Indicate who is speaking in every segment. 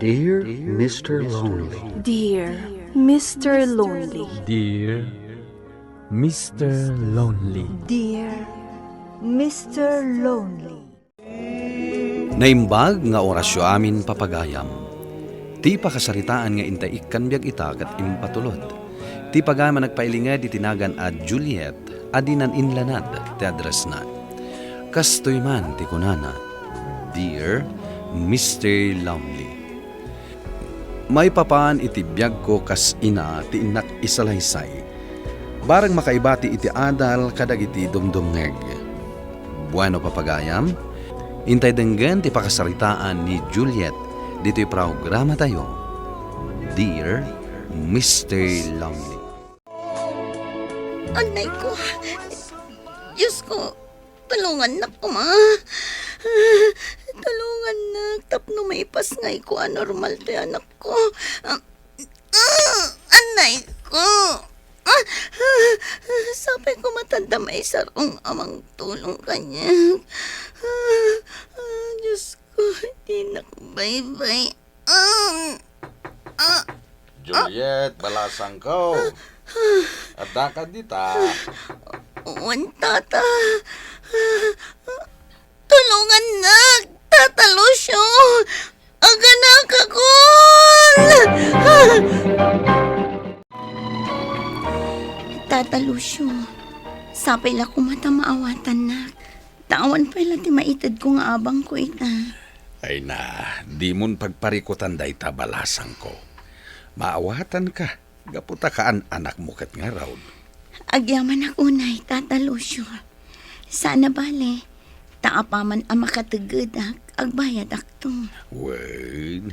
Speaker 1: Dear Mr. Lonely.
Speaker 2: Dear Mr. Lonely.
Speaker 3: Dear Mr. Lonely.
Speaker 4: Dear Mr. Lonely.
Speaker 5: Naimbag nga orasyo amin papagayam. Ti pakasaritaan nga intaikan biag ita kat impatulod. Ti pagama nagpailinga di tinagan a Juliet adinan inlanad ti address na. Kastoy man ti kunana, Dear Mr. Lonely. May papan iti biyag ko kas ina ti inak isalaysay. Barang makaibati iti adal kadag iti dumdumngeg. Bueno papagayam, intay denggen ti pakasaritaan ni Juliet dito'y programa tayo. Dear Mr. Lonely.
Speaker 6: Anay ko, Diyos ko, tulungan na ko ma. Tulungan na, tapno may pasngay ko, anormal to anak ko. Anay ko. Sabi ko matanda may sarong amang tulong kanya. Diyos ko, di nakabaybay.
Speaker 7: Juliet, balasang ko. Ada ka dita.
Speaker 6: Uwan, tata. Tulungan na, Tata Lucio. Aganak ako. Tata Lucio, sapay la kumata maawatan na. Tawan pa ila ti maitid ko nga abang ko ita.
Speaker 7: Ay na, di mon pagparikutan da ita balasang ko. Maawatan ka. Gaputa kaan anak mo kat nga raw.
Speaker 6: Agyaman ako na, Tata Lucio. Sana bale, taapaman ang makatagod agbayad akto.
Speaker 7: Wen,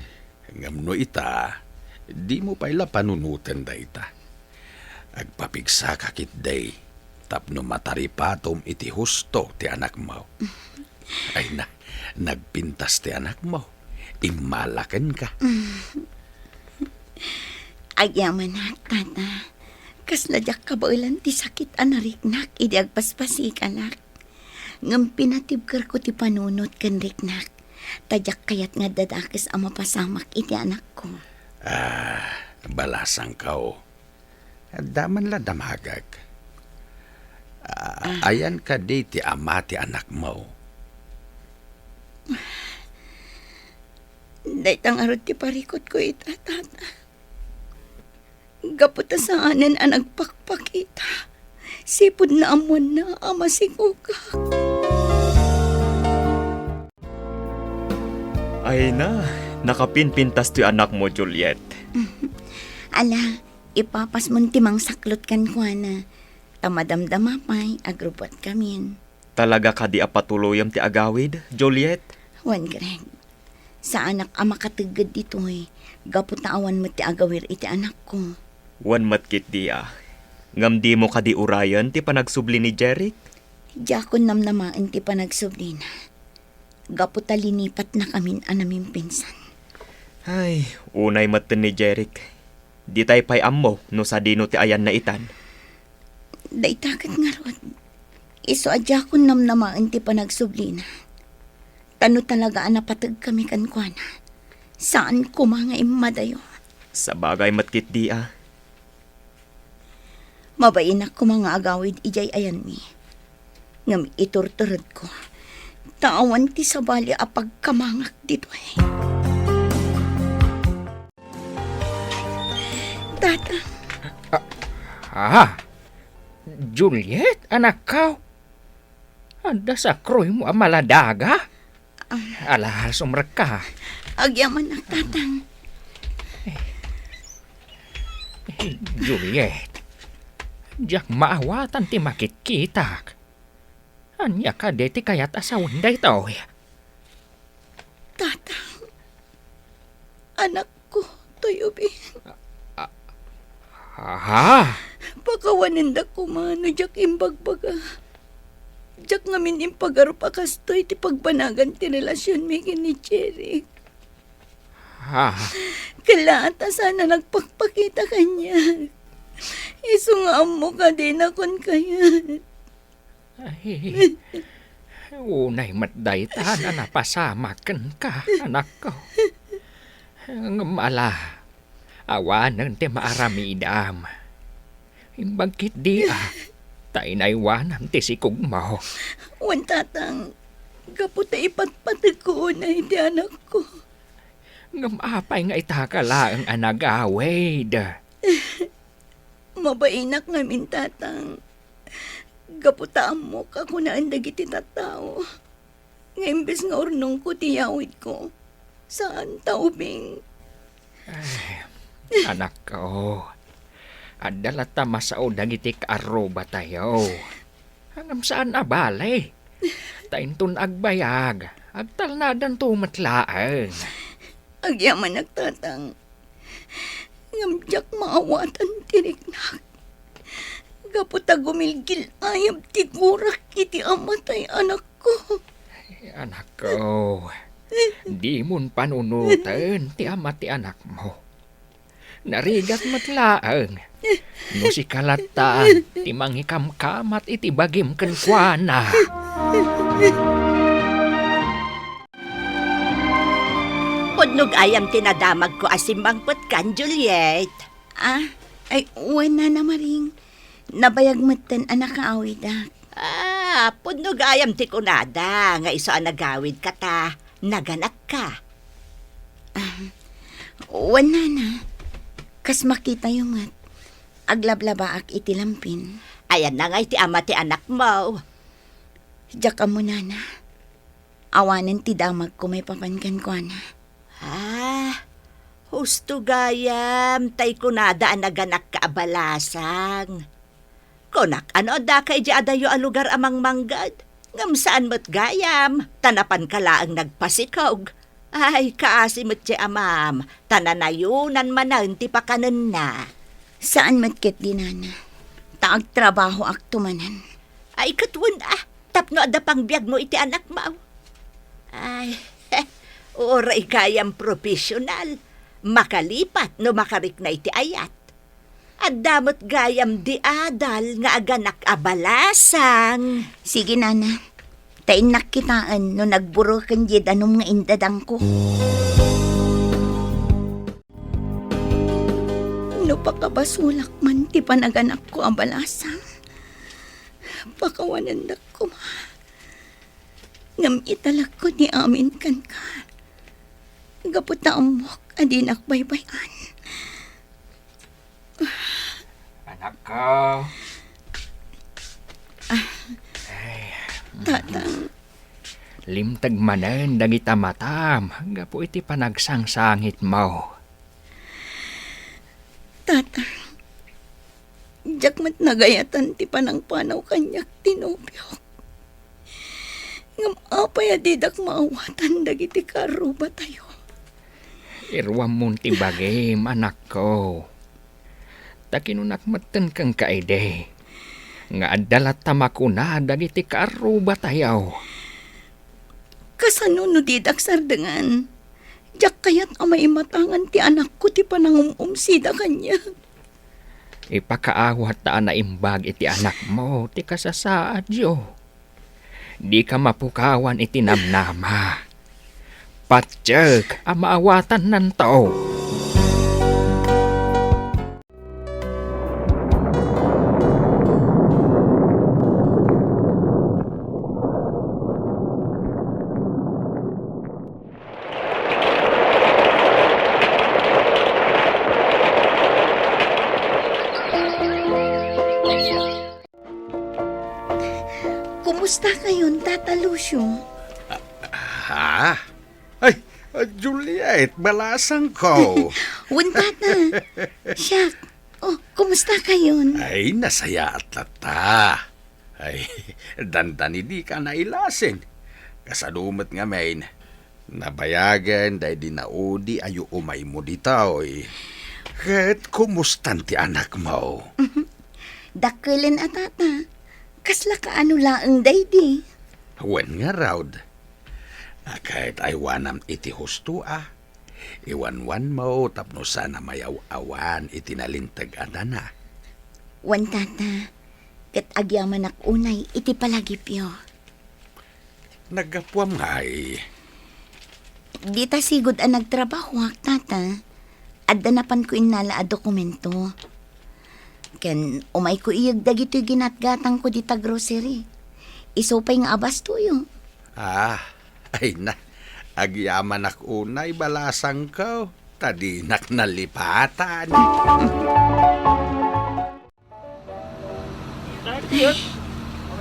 Speaker 7: ngamno ita, di mo pa ila panunutan da ita. Agpapigsa kakit day, tapno mataripatom iti husto ti anak mo. Ay na, nagpintas ti anak mo. Imalakan ka.
Speaker 6: Agyaman na, Tata. Kasladyak kabailan ti sakit anariknak, idi agpaspasik anak. Ngam pinatibkar ko ti panunot kan riknak. Tadyak kayat nga dadakis ang mapasamak iti anak ko.
Speaker 7: Balasang kao. Daman la damagag. Ayan ka di ti ama ti anak mo.
Speaker 6: Daytang arot ti parikot ko ita, Tata. Gaputa sa anan ang nagpakpakita. Sipod na amon na ama si Kuka.
Speaker 3: Ay na, nakapinpintas ti anak mo, Juliet.
Speaker 6: Ala, ipapas mon timang saklot kan ko na. Tamadamdama pa'y agrupot kamin.
Speaker 3: Talaga ka di apatuluyam ti agawid, Juliet?
Speaker 6: Wan Greg, sa anak ang makatagad dito gapot na awan mo ti agawir iti anak ko.
Speaker 3: Wan matkit di Ngam di mo ka di urayan ti panagsubli ni Jeric?
Speaker 6: Diyakon namnamaan ti panagsublina. Gapot linipat na kamin anaming pinsan.
Speaker 3: Ay, unay maten ni Jeric. Di tay pay ammo no sa dino ti ayan na itan.
Speaker 6: Daytakat nga rod. Iso adiyakon namnamaan ti panagsublina. Tano talaga napatag kami kankwana. Saan ko mga imadayo?
Speaker 3: Sa bagay matkit di
Speaker 6: Mabayin ako mga agawid ijay ayan mi. Ngam iturturod ko. Tawan ti sabali apag kamangak dito Tata.
Speaker 8: Juliet, anak ka. Anda sa kroy mo maladaga. Alahal sumrek ka.
Speaker 6: Agyaman na, Tatang.
Speaker 8: Juliet, diyak maawatan ti makikita. Anya ka deti kayat asawan day tao.
Speaker 6: Tatang. Anak ko, Tuyubi. Pakawanin da kumano, diyak imbagbaga. Diyak ngamin impagarup akastoy ti pagbanagan ti relasyon mi ni Jeric. Kalata sana nagpakpakita kanya. Iso nga mo ka din akon kaya.
Speaker 8: Unay matday ta na napasamakan ka, anak ko. Ngamala, awanan ti maaramidam. Imbagkit di tainaywanan ti sikog mo.
Speaker 6: Wan tatang, kaputa ipatpatag ko na hindi anak ko.
Speaker 8: Ngamapay nga itakala ang anagawid.
Speaker 6: Mabainak ngamin tatang. Gaputaan mo ka kung naan dagiti tattao. Nga imbes nga ornong ko tiyawid ko. Saan taubing?
Speaker 8: Anak ko, adala ta masao dagiti kaaruba tayo. Hangam saan abalay? Taintun agbayag, agtalnadan tumatlaan.
Speaker 6: Agyaman nagtatang. Ngamjak maawatan tiriknak. Gaputa gumilgil ayam tigurak iti amatay anak ko.
Speaker 8: Anak ko, di mun panunutan ti ama ti anak mo. Narigat matlaang. No si kalatan, ti manghikamkamat iti bagim kenkwana.
Speaker 9: Pudnog ayam tinadamag ko asimbang kan, Juliet.
Speaker 6: Ay wala na maring. Nabayag matan anak kaawid
Speaker 9: Pudnog ayam ti kunada, nga iso ang nagawid ka ta, naganak ka.
Speaker 6: Wala na. Kas makita yung aglablabaak iti lampin.
Speaker 9: Ayan na nga iti ama ti anak mo.
Speaker 6: Diyak ka mo na. Awanan ti damag ko may papankan ko na.
Speaker 9: Husto gayam, tay kunada ang naganak ka abalasang. Konak, ano da kay di adayo a lugar amang manggad? Ngam saan mo't gayam, tanapan ka laang nagpasikog. Ay, kaasi mo't di amam, tananayunan manan ti pakanan na.
Speaker 6: Saan matkit di nana? Taag trabaho aktumanan.
Speaker 9: Ay, katwan tapno ada pang biyag mo iti anak mo. Ay, oray kayam profesional. Makalipat no makarik na iti ayat. At damot gayam di adal nga aganak abalasang.
Speaker 6: Sige nana, tain nakitaan no nagburo kan jid anong nga indadang ko. No pakabasulak man ti panaganak ko abalasang. Pakawanan dak ko ma. Ngam italak ko ni amin kan ka. Gaputa umok adinak baybayan.
Speaker 8: Anak ko.
Speaker 6: Tatang.
Speaker 8: Limtag manan dagita matam, gapo iti panagsangsangit mo.
Speaker 6: Tatang. Diyak mat nagayatan ti panang panaw kanyak tinopyok. Ngam apay adidak maawatan dagiti karuba tayo.
Speaker 8: Irwam mun ti bagim, anak ko. Takinunak matan kang kaide. Nga adalat tamakuna dagiti kaaruba tayaw.
Speaker 6: Kasano no didak sardengan? Diyak kayat amay matangan ti anak ko ti panangumumsida kanya.
Speaker 8: Ipakaawat ta na imbag iti anak mo, ti kasasaad yo. Di ka mapukawan iti namnama. Patsyek, amaawatan ng tao.
Speaker 6: Kumusta kayon, Tata Lucio?
Speaker 7: Ay, Juliet, balasang ko.
Speaker 6: Tata. Siya, kumusta kayon?
Speaker 7: Ay, nasaya at lata. Ay, dandani di ka nailasin. Kasalumat nga main. Nabayagan dahil di naudi ayo umay mo ditaw. Kat kumustan ti anak mo?
Speaker 6: Dakelin at tata. Kasla ka ano laang daydi.
Speaker 7: Wen nga raud. Kahit aywanam iti husto Iwan-wan mo tapno sana mayaw-awan iti nalintag adana.
Speaker 6: Wan tata. Kat agyaman ak unay iti palagipyo.
Speaker 7: Nagapwam nga
Speaker 6: Di ta sigod ang nagtrabaho, tata. Adda napan ko inala a dokumento. Ken umay ko iyag dagito'y ginatgatang ko di ta grocery. Isupay nga abas tuyo.
Speaker 7: Ay na. Agyaman ak unay balasang ko. Tadinak nalipatan.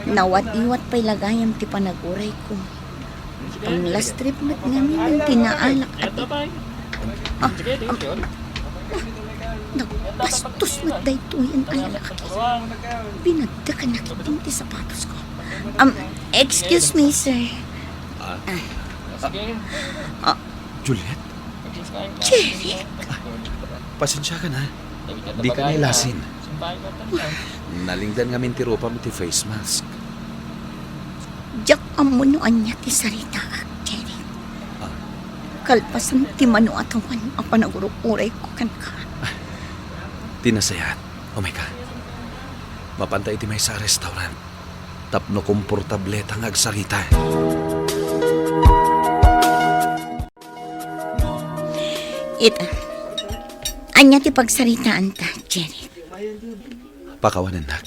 Speaker 6: Nawat-iwat pa'y lagayam ti panaguray ko. Ang last trip mat ngamin ang tinaalak at nagpastos mat daytoyan ay laki. Binagda ka nakiting ti sapatos ko. Excuse me, sir.
Speaker 5: Juliet,
Speaker 6: Jerry,
Speaker 5: pasensya ka na. Di ka nailasin. Nalingdan nga mintiropa mo ti face mask.
Speaker 6: jak amunuan niya ti sarita, Jerry. Kalpasan ti mano atawan ang panaguro-uray ko kan ka.
Speaker 5: Tinasayat. Oh my God. Mapantay ti may sa restaurant. Tapno komportable tang agsarita.
Speaker 6: Anya ti pagsaritaan ta, Jerry.
Speaker 5: Pakawanan nak.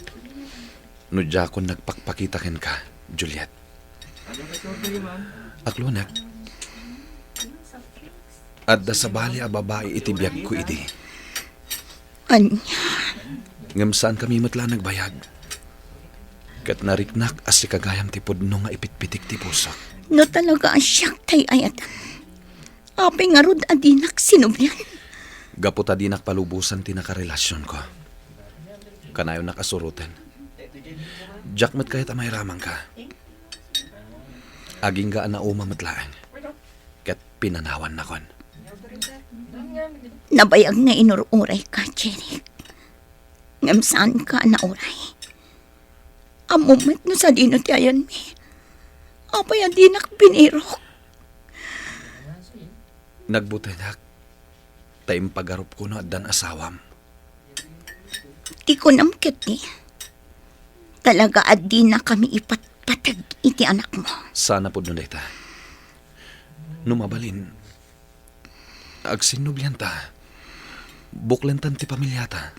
Speaker 5: Nudya ko nagpakpakitakin ka, Juliet. Aklo nak. Adda sa bali a babae itibiyag ko iti.
Speaker 6: Anya?
Speaker 5: Ngam saan kami matla nagbayag. Kat nariknak as si kagayam ti pudno nga ipitpitik ti puso.
Speaker 6: No talaga asyak tay ayat. Apay nga rod adinak sinubyan.
Speaker 5: Gaputa di nakpalubusan ti nakarelasyon ko. Kanayon nakasurutan. Jakmat kahit amay ramang ka. Aging gaan na umamatlaan. Kat pinanawan na kon.
Speaker 6: Nabayag na inururay ka, Jerry. Ngam saan ka na uray? Amumat no sa dino ti ayan mi. Apay adinak binirok.
Speaker 5: Nagbutadak. Taim pagarup ko no at dan asawam.
Speaker 6: Di ko namkit ni. Talaga adi na kami ipatpatag iti anak mo.
Speaker 5: Sana po nun dayta. Numabalin. Agsinubyan ta. Buklentan ti pamilyata.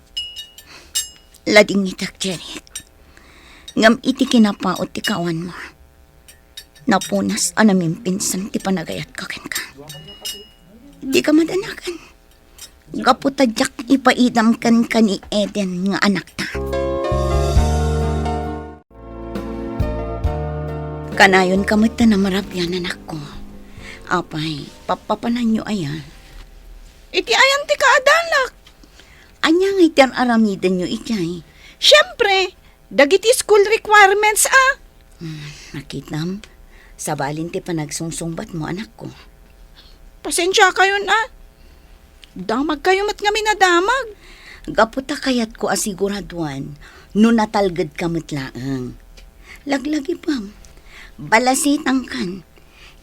Speaker 6: Lading itak, Jerry. Ngam iti kinapaot ti kawan mo. Napunas anaming pinsan ti panagayat kaken ka. Di ka madanakan. Gaputadyak ipaidam kan ni Eden nga anak ta. Kanayon kamata na marabyan anak ko. Apay, papapanan nyo ayan.
Speaker 10: Iti ayan ti kaadalak.
Speaker 6: Anya nga iti aramidan nyo iti.
Speaker 10: Siyempre, dagiti school requirements
Speaker 6: Nakitam, sabalin ti panagsungsungbat mo anak ko.
Speaker 10: Pasensya kayo na. Damag kayo mat nga minadamag.
Speaker 6: Gaputa kayat ko asiguraduan, no natalgad ka matlaang. Laglagi pam, balasitang kan,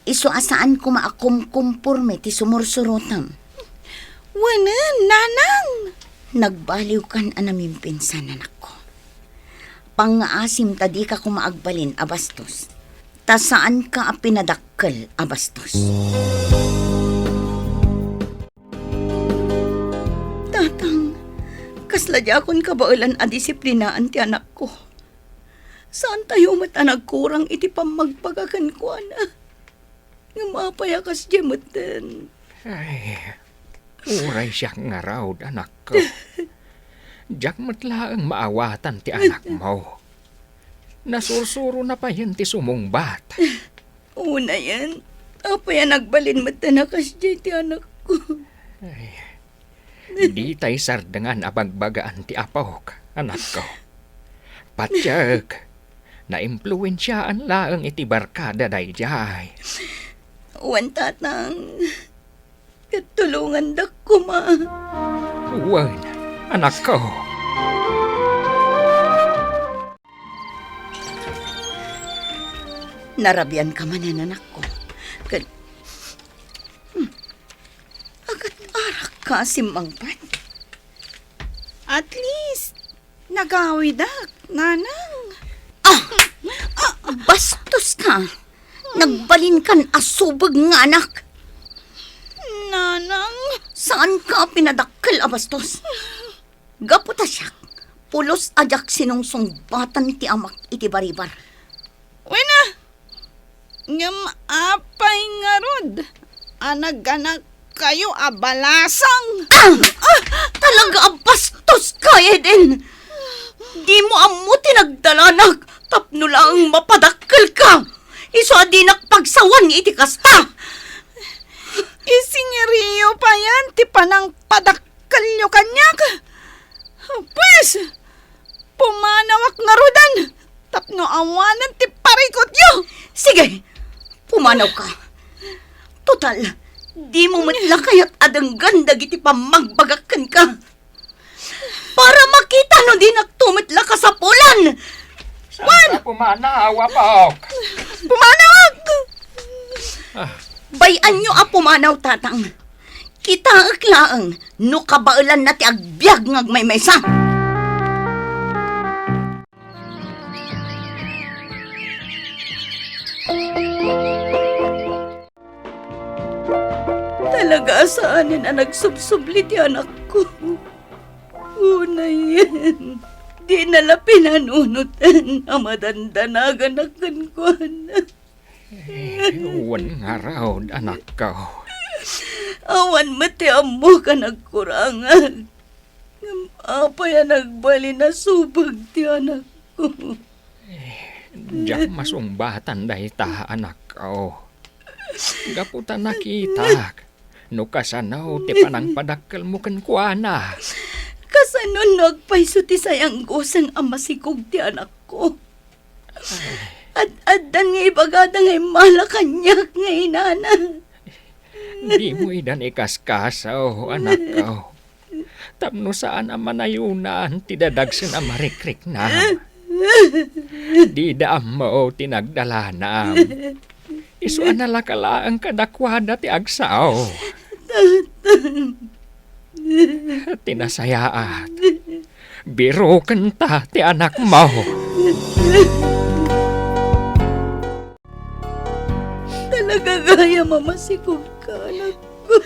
Speaker 6: iso asaan ko maakumkumpurme ti sumursurotam.
Speaker 10: Wanan, nanang.
Speaker 6: Nagbaliw kan anaming pinsan anak ko. Pangaasim tadi ka kumaagbalin abastos. Ta saan ka pinadakkel abastos. Tatang, kasladya kon kabaulan a disiplinaan ti anak ko. Saan tayo mata nagkurang iti pamagpagakan ko, ana? Nga mapayakas dyamutin.
Speaker 8: Ay, uray siya nga raw, anak ko. Diyak matlaang maawatan ti anak mo. Nasursuro na pa yun ti sumungbat.
Speaker 6: Una yan. Apa yan nagbalin mata na kasya ti anak ko.
Speaker 8: Ay, di tay sardangan abagbagaan ti apok, anak ko. Patyak, na-impluensyaan laang iti barkada dayjay.
Speaker 6: Uwan tatang, katulungan dak ko ma.
Speaker 8: Uwan, anak ko.
Speaker 6: Narabyan ka man anak ko. Agat arak ka simbangpat.
Speaker 10: At least, nagawidak, nanang.
Speaker 6: Bastos ka. Nagbalin kan asubag nga anak.
Speaker 10: Nanang.
Speaker 6: Saan ka pinadakkel, abastos? Gaputa siya. Pulos ajak sinungsungbatan ti amak iti baribar.
Speaker 10: Wena. Ngam apay nga rod. Anag-anak kayo abalasang.
Speaker 6: Talaga abastos ka, Eden. Di mo amo tinagdalanag. Tapno lang mapadakkel ka. Iso adinak pagsawan iti kasta.
Speaker 10: Isingiriyo pa yan, ti panang padakkel nyo kanyak. Pues, pumanawak nga rodan. Tapno awanan ti parikot nyo.
Speaker 6: Sige, pumanaw ka. Total, di mo matla kaya't adang ganda iti pamagbagakan ka. Para makita no di nagtumitla ka sa pulan.
Speaker 8: Saan ka pumanaw, apok?
Speaker 6: Pumanawag! Bayan nyo a pumanaw, tatang. Kita aklaang, no kabailan na ti agbyag ngagmaymaysa. Talaga saanin na nagsubsubli ti anak ko. Unay yan. Di nala pinanunutan na madandanagan na kankuan.
Speaker 8: Uwan nga raw, anak ko.
Speaker 6: Awan mati amo ka nagkurangan. Apa yan nagbali na subag ti anak ko.
Speaker 8: Diyak masumbatan dahi ta, anak ko. Gaputa nakita. No kasanaw, ti panang padakkel mo kan kuana.
Speaker 6: Kasanon nagpaiso ti sayang gusang amasikog ti anak ko. At adan nga ibagada nga malakanyak nga inana.
Speaker 8: Di mo idan ikaskasaw, anak ko. Tapno saan ang manayunan, tidadagsin ang marikrik na. Di daam mo tinagdalanam. Isu analakala ang kadakwada ti agsaw. Tinasayaat. Biro kanta ti anak mo.
Speaker 6: Talaga gaya mamasikog ka, anak ko.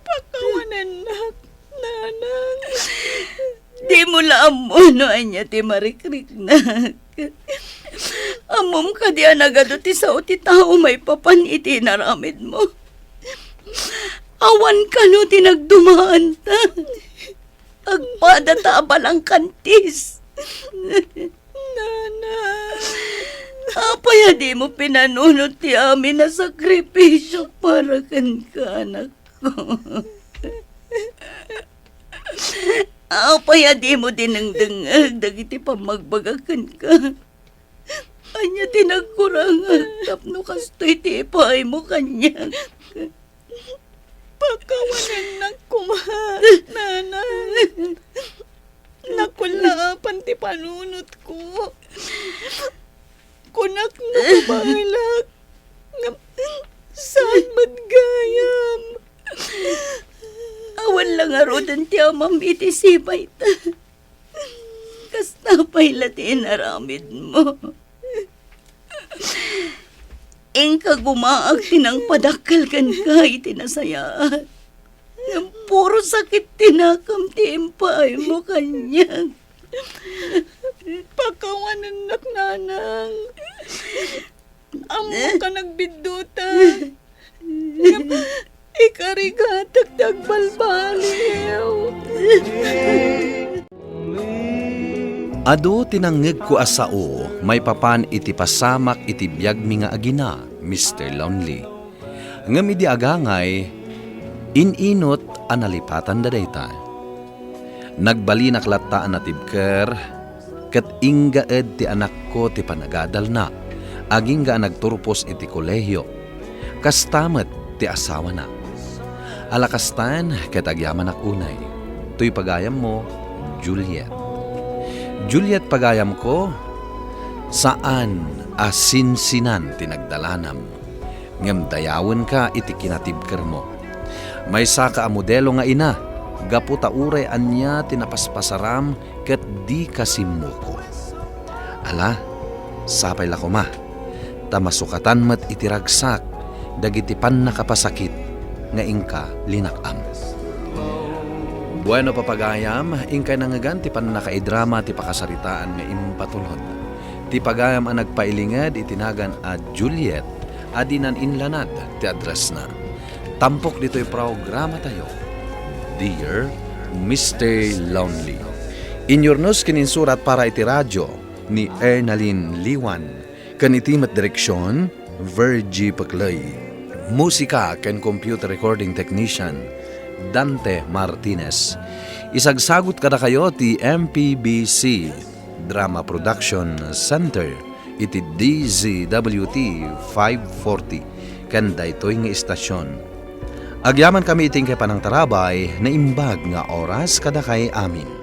Speaker 10: Pakawanan nak, nanang.
Speaker 6: Di mo laam mo no anya ti marikrik na. Amom ka di anagado ti sao ti tao may papan iti naramid mo. Awan ka no tinagdumaan ta. Agpada ta abalang kantis.
Speaker 10: Nanang.
Speaker 6: Apaya di mo pinanunod ti amin na sakripisyo para kan ka, anak ko. Apaya di mo dinengdengag dagiti pamagbagakan ka. Anya tinagkurangan tapno kastoy ti ipay mo kanya.
Speaker 10: Pakawanan nak kumahat, nanang. Nakulaapan ti panunot ko. Kunak no kubailak. Saan madgayam?
Speaker 6: Awan lang arodan ti amam iti sibay ta. Kasta pa'y lati naramid mo. Engka gumaag tinang padakal kan ka iti nasayaan. Yang puro sakit tinakam ti impay mo kanya.
Speaker 10: Pakawanan nak, nanang. Amo ka nagbidutan. Ikarigatag dagbalbaliw.
Speaker 5: Ado tinangeg ko asao, may papan iti pasamak iti biyag mi nga agina, Mr. Lonely. Ngem idi agangay, ininot analipatan da dayta. Nagbalinak lataan na tibker, ket inggaed ti anak ko ti panagadal na, aging ga nagturpos iti kolehiyo, kastamet ti asawa na. Alakastan ket agyaman ak unay, tuy pagayam mo, Juliet. Juliet pagayam ko, saan asinsinan tinagdalanam, ngem dayawen ka iti kinatibker mo. May saka a modelo nga ina, gaputa uray anya tinapaspasaram ket di kasimuko. Ala, sapay la ko ma, tamasukatan met iti ragsak, dagiti pan nakapasakit, nga ingka linakam. Bueno papagayam, ingkay nangagan ti panakaidrama ti pakasaritaan nga impatulod. Ti pagayam ang nagpailingad itinagan a Juliet, adinan inlanad ti address na. Tampok dito'y programa tayo. Dear Mr. Lonely. Inyornos kininsurat para iti radyo ni Ernalyn Liwan. Kanitimat direksyon, Virgie Paclay. Musika ken computer recording technician, Dante Martinez. Isagsagot kada kayo ti MPBC Drama Production Center iti DZWT 540 ken daytoy nga istasyon. Agyaman kami iting kay panang tarabay na imbag nga oras kada kay amin.